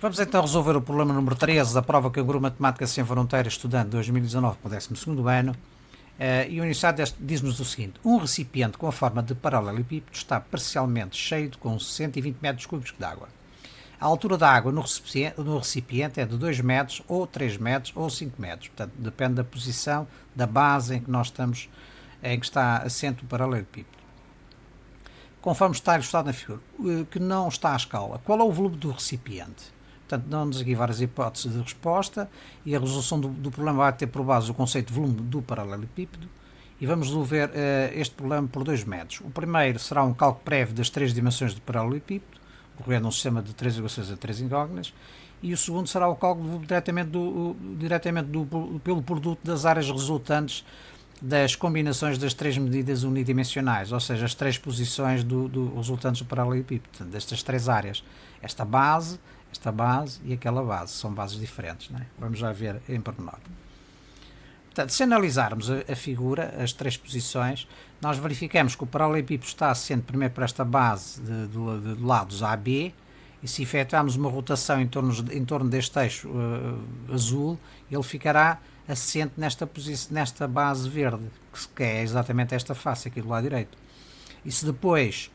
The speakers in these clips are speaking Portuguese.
Vamos então resolver o problema número 13 da prova Canguru Matemática Sem Fronteiras Estudante 2019 para o 12º ano. E o enunciado diz-nos o seguinte: um recipiente com a forma de paralelepípedo está parcialmente cheio com 120 metros cúbicos de água. A altura da água no recipiente é de 2 metros, ou 3 metros, ou 5 metros. Portanto, depende da posição da base em que nós estamos, em que está assente o paralelepípedo. Conforme está ilustrado na figura, que não está à escala, qual é o volume do recipiente? Portanto, dão-nos aqui várias hipóteses de resposta e a resolução do problema vai ter por base o conceito de volume do paralelepípedo. E vamos resolver este problema por dois métodos. O primeiro será um cálculo prévio das três dimensões do paralelepípedo, ocorrendo num sistema de três equações a três incógnitas. E o segundo será o cálculo diretamente pelo produto das áreas resultantes das combinações das três medidas unidimensionais, ou seja, as três posições resultantes do paralelepípedo, destas três áreas. Esta base e aquela base. São bases diferentes, não é? Vamos já ver em pormenor. Portanto, se analisarmos a figura, as três posições, nós verificamos que o paralelepípedo está assente primeiro por esta base de lados AB, e se efetuarmos uma rotação em torno deste eixo azul, ele ficará assente nesta base verde, que é exatamente esta face aqui do lado direito. E se depois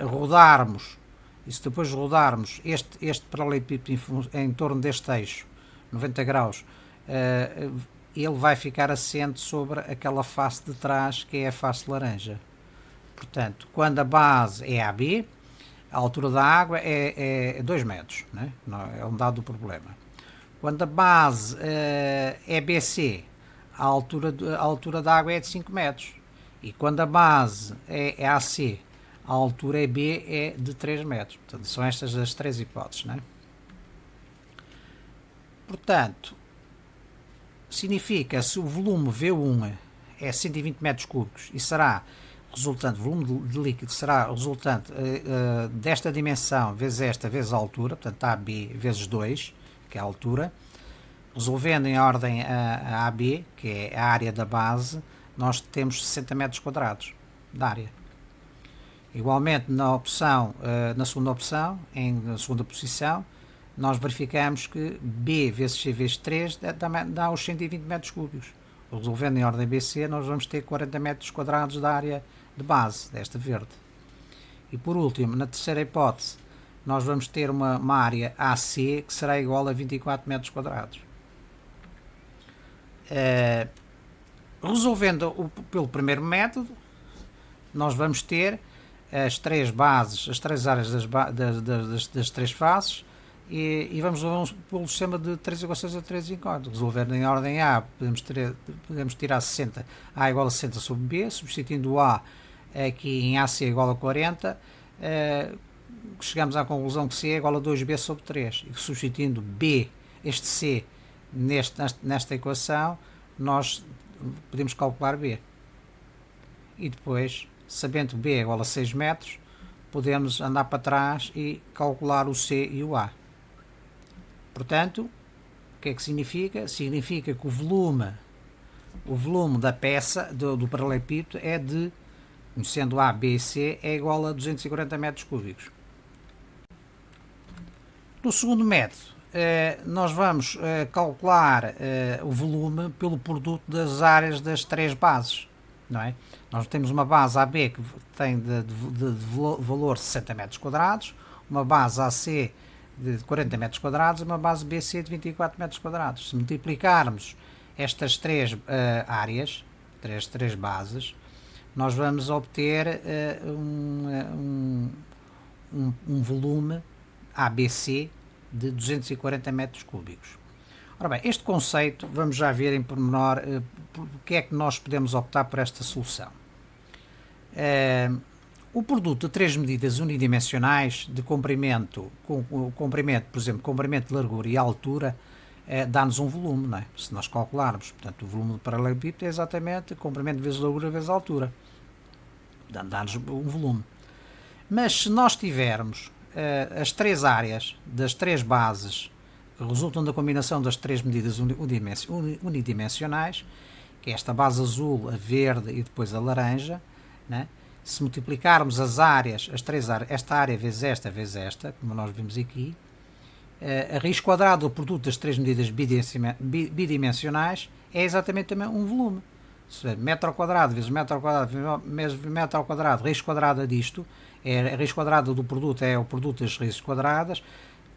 rodarmos este paralelepípedo em torno deste eixo, 90 graus, ele vai ficar assente sobre aquela face de trás, que é a face laranja. Portanto, quando a base é AB, a altura da água é 2 metros, né? É um dado do problema. Quando a base é BC, a altura da água é de 5 metros. E quando a base é AC, a altura é B, é de 3 metros. Portanto, são estas as três hipóteses, né? Portanto, significa, se o volume V1 é 120 metros cúbicos e será resultante, volume de líquido será resultante desta dimensão vezes esta vezes a altura, portanto AB vezes 2, que é a altura, resolvendo em ordem a AB, que é a área da base, nós temos 60 metros quadrados de área. Igualmente na segunda opção, na segunda posição, nós verificamos que B vezes C vezes 3 dá os 120 metros cúbicos. Resolvendo em ordem BC, nós vamos ter 40 metros quadrados da área de base, desta verde. E por último, na terceira hipótese, nós vamos ter uma área AC que será igual a 24 metros quadrados. Resolvendo pelo primeiro método, nós vamos ter as três bases, as três áreas das três faces, e vamos pelo sistema de três equações a três incógnitas. Resolvendo em ordem A, podemos tirar 60, A igual a 60 sobre B, substituindo o A aqui em AC igual a 40, chegamos à conclusão que C é igual a 2B sobre 3, e substituindo B, este C, nesta equação, nós podemos calcular B. E depois, sabendo que B é igual a 6 metros, podemos andar para trás e calcular o C e o A. Portanto, o que é que significa? Significa que o volume da peça, do paralelepípedo, é de, conhecendo A, B e C, é igual a 240 metros cúbicos. No segundo método, nós vamos calcular o volume pelo produto das áreas das três bases. Não é? Nós temos uma base AB que tem de valor 60 metros quadrados, uma base AC de 40 metros quadrados e uma base BC de 24 metros quadrados. Se multiplicarmos estas três áreas, três bases, nós vamos obter um volume ABC de 240 metros cúbicos. Ora bem, este conceito, vamos já ver em pormenor porque é que nós podemos optar por esta solução. O produto de três medidas unidimensionais de comprimento, por exemplo, comprimento de largura e altura, dá-nos um volume, não é? Se nós calcularmos, portanto, o volume do paralelepípedo é exatamente comprimento vezes largura vezes altura. Dá-nos um volume. Mas se nós tivermos as três áreas das três bases que resultam da combinação das três medidas unidimensionais, que é esta base azul, a verde e depois a laranja, né? Se multiplicarmos as áreas, esta área vezes esta, como nós vimos aqui, a raiz quadrada do produto das três medidas bidimensionais é exatamente também um volume. Metro ao quadrado vezes metro ao quadrado vezes metro ao quadrado, raiz quadrada disto, a raiz quadrada do produto é o produto das raízes quadradas,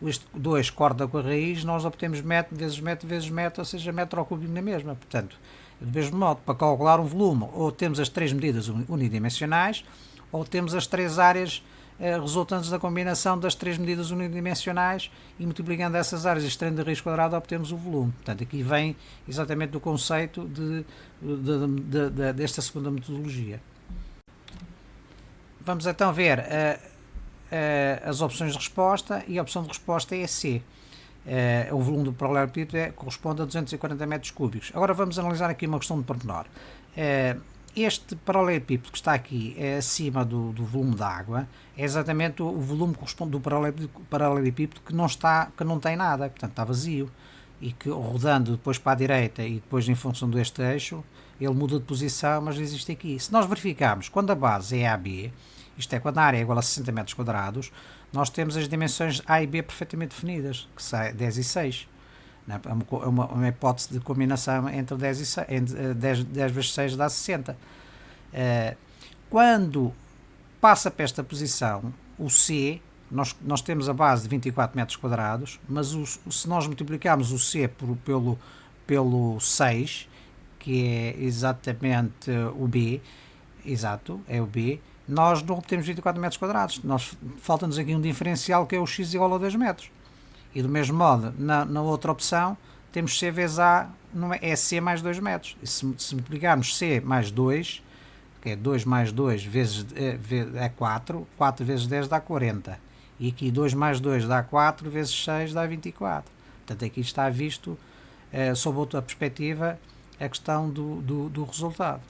este 2 corta com a raiz, nós obtemos metro vezes metro vezes metro, ou seja, metro ao cúbico na mesma. Portanto, do mesmo modo, para calcular um volume, ou temos as três medidas unidimensionais, ou temos as três áreas resultantes da combinação das três medidas unidimensionais e multiplicando essas áreas e extraindo a raiz quadrada obtemos o volume. Portanto, aqui vem exatamente do conceito desta segunda metodologia. Vamos então ver as opções de resposta, e a opção de resposta é a C. O volume do paralelepípedo corresponde a 240 metros cúbicos. Agora vamos analisar aqui uma questão de pormenor. Este paralelepípedo que está aqui acima do volume da água é exatamente o volume que corresponde do paralelepípedo que não tem nada, portanto está vazio, e que rodando depois para a direita e depois em função deste eixo ele muda de posição, mas existe aqui. Se nós verificarmos quando a base é AB, isto é, quando a área é igual a 60 metros quadrados, nós temos as dimensões A e B perfeitamente definidas, que são 10 e 6. É uma hipótese de combinação entre 10 e 6, 10 vezes 6 dá 60. Quando passa para esta posição, o C, nós temos a base de 24 metros quadrados, mas se nós multiplicarmos o C pelo 6, que é exatamente o B, exato, é o B, nós não obtemos 24 metros quadrados. Falta-nos aqui um diferencial que é o x igual a 2 metros. E do mesmo modo, na outra opção, temos C vezes A, é C mais 2 metros. E se multiplicarmos C mais 2, que é 2 mais 2 vezes é 4, 4 vezes 10 dá 40. E aqui 2 mais 2 dá 4, vezes 6 dá 24. Portanto, aqui está visto, sob outra perspectiva, a questão do resultado.